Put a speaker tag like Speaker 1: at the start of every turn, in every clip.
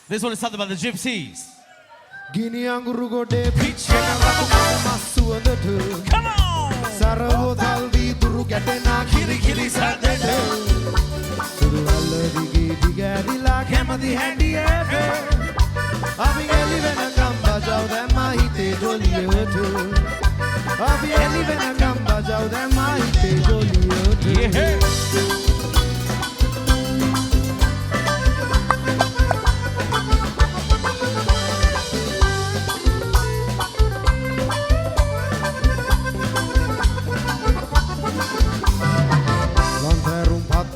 Speaker 1: This one is something about the gypsies.
Speaker 2: Gini anguru gode pichena ratu masu andatu.
Speaker 1: Come on!
Speaker 2: Sarvo thalvi duru gatena khiri khiri sadete. Suru alladigi digadila kemadi handiyefe. Abi eli vena gamba jau da mahite joliyatu. Abi eli vena gamba jau da mahite joliyatu.
Speaker 1: Yeah.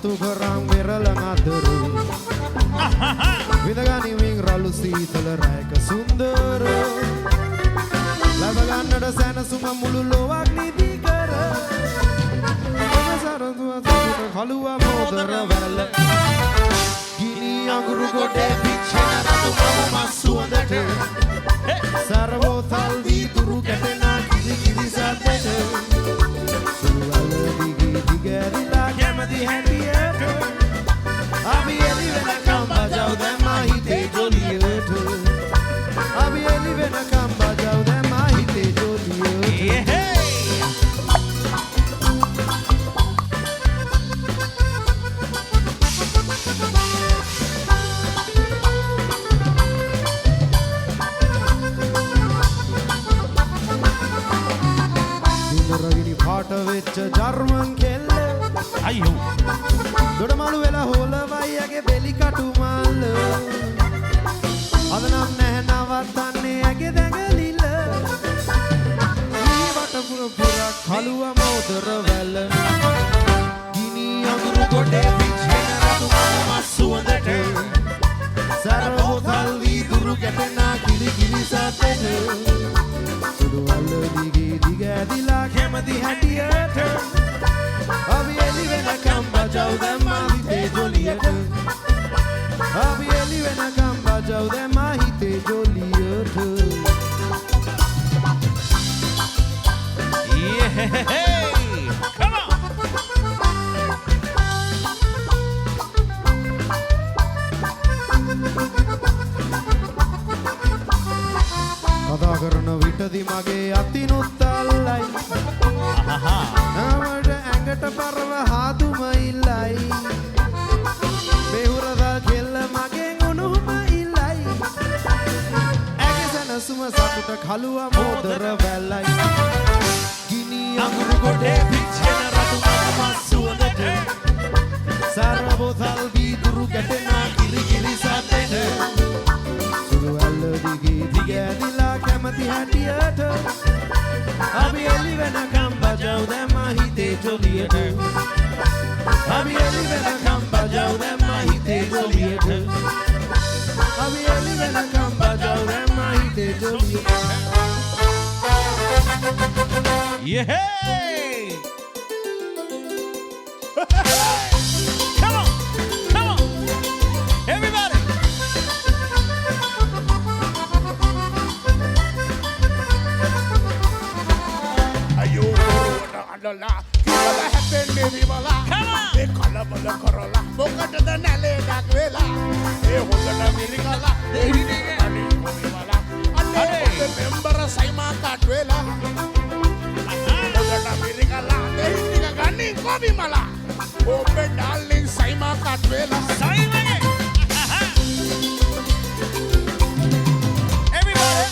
Speaker 2: Tu gerang wirala ngaduru Vidagani wing ralu sitala raika sundara Lavagannada sana suma mulu loak nidikara Amasara tua tua khaluwa modara wala Gini anguru gode pichena ratu mama masu andate Sarvo thalvi duru katena kiri kiri sadete Suruala digi digarila kemadi handi Abi eli vena kamba jau da mahite joliyatu. Abi eli vena kamba jau da mahite joliyatu.
Speaker 1: Yeah.
Speaker 2: Dindaragini paata vech German khelle.
Speaker 1: Ayo.
Speaker 2: Dodamalu vela hola vaiyage beli katu mal. Adanam naha nawatanne age dangalilla. Ee wata pura pura khaluwa modara wala. Gini anguru gode pichena ratu masu andate. Sarvo thalvi duru gatena kili kili satete. Sudu alladigi digadila kemadi handiyate. Abi eli vena kamba jau da mahite joliyatu. Abi eli vena kamba jau da mahite joliyatu.
Speaker 1: Yeah. Come on!
Speaker 2: Katha karana vitadi mage atinut allai. Namada angata parava haduma illai. Behurada khella mage unuma illai. Age sana suma sakuta khaluwa modara velai. Gini anguru gode pichena ratu masu andate. Sarvo thalvi duru gatena kiri kiri satete. Suru alladigi digadila kemati handiyatu. Abi eli vena kamba jau da mahite joliyatu. Abi eli vena kamba jau da mahite joliyatu. Abi eli vena kamba jau da mahite joliyatu.
Speaker 1: Yeah. Come on. Come on. Everybody.
Speaker 3: Ayo, adala, kibala happen vibala.
Speaker 1: Come on.
Speaker 3: E kalabala karala, bokata da nale dagvela. E hogana mirigala, e hiniga ani vibala. Alle kote member saima katvela. Hogana mirigala, e hiniga gani vibala. Ope darling saima katvela.
Speaker 1: Simon. Everybody.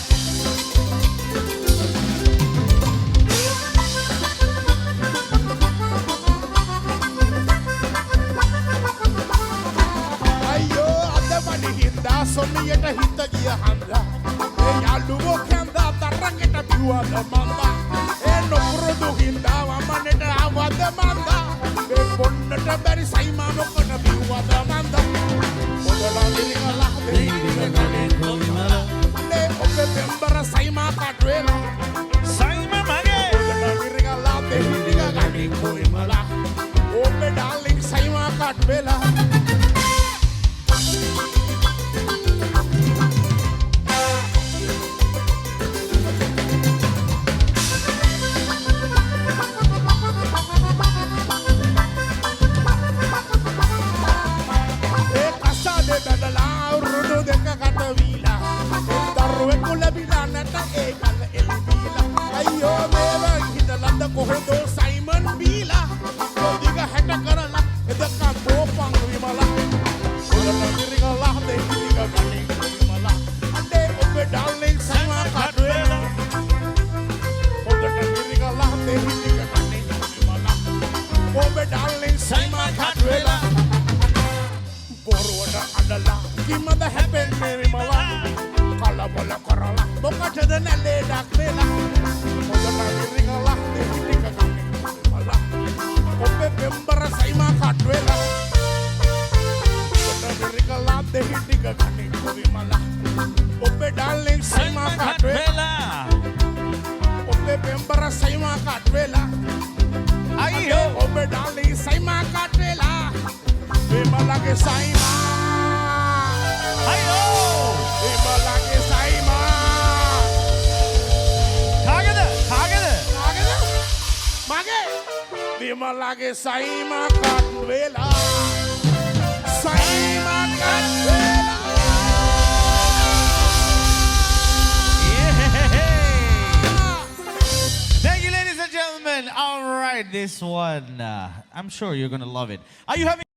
Speaker 3: Ayo, adamani hinda, somiyata hita giya handa. E yaluvo kanda, tarangeta biwa da manda. E no kurodu hinda, wamaneta awa da manda. E ponnata beri saima mokota biwa da manda. Odala lirigala, lirigala gane komimala. Le ope pembara saima katwela.
Speaker 1: Simon Mage.
Speaker 3: Odala lirigala, lirigala gane komimala. Ope darling saima katwela. වීලා දරුවෙකු ලැබිලා නැත ඒකල එළිවීලා අයියෝ මේවා හිතලද කොහෙදෝ Simon බීලා කොදිග හැට කරලා එදකම් පෝපං විමලා ඔලන මිරිගලා දෙහිදිග ගන්නේ විමලා අඩේ ඔබේ ඩාර්ලින් සයිමා කඩුවෙලා ඔබට මිරිගලා දෙහිදිග ගන්නේ විමලා ඔබේ ඩාර්ලින් සයිමා කඩුවෙලා බොරුවට අඩලා කිමද හැපෙන්නේ විමලා කලබල කරලා මොකටද නැලේ ඩක්වෙලා ඔබට මිරිගලා දෙහිදිග ගන්නේ විමලා ඔබේ පෙම්බර සයිමා කඩුවෙලා ඔබට මිරිගලා දෙහිදිග ගන්නේ විමලා ඔබේ ඩාර්ලින් සයිමා කඩුවෙලා ඔබේ පෙම්බර සයිමා කඩුවෙලා
Speaker 1: අයියෝ
Speaker 3: ඔබේ ඩාර්ලින් සයිමා කඩුවෙලා විමලාගේ සයිමා
Speaker 1: අයියෝ
Speaker 3: විමලාගේ සයිමා
Speaker 1: කාගේද
Speaker 3: නාගද මගේ විමලාගේ සයිමා කඩුවෙලා සයිමා කඩුවෙලා
Speaker 1: Thank you, ladies and gentlemen. All right, this one, I'm sure you're gonna love it. Are you having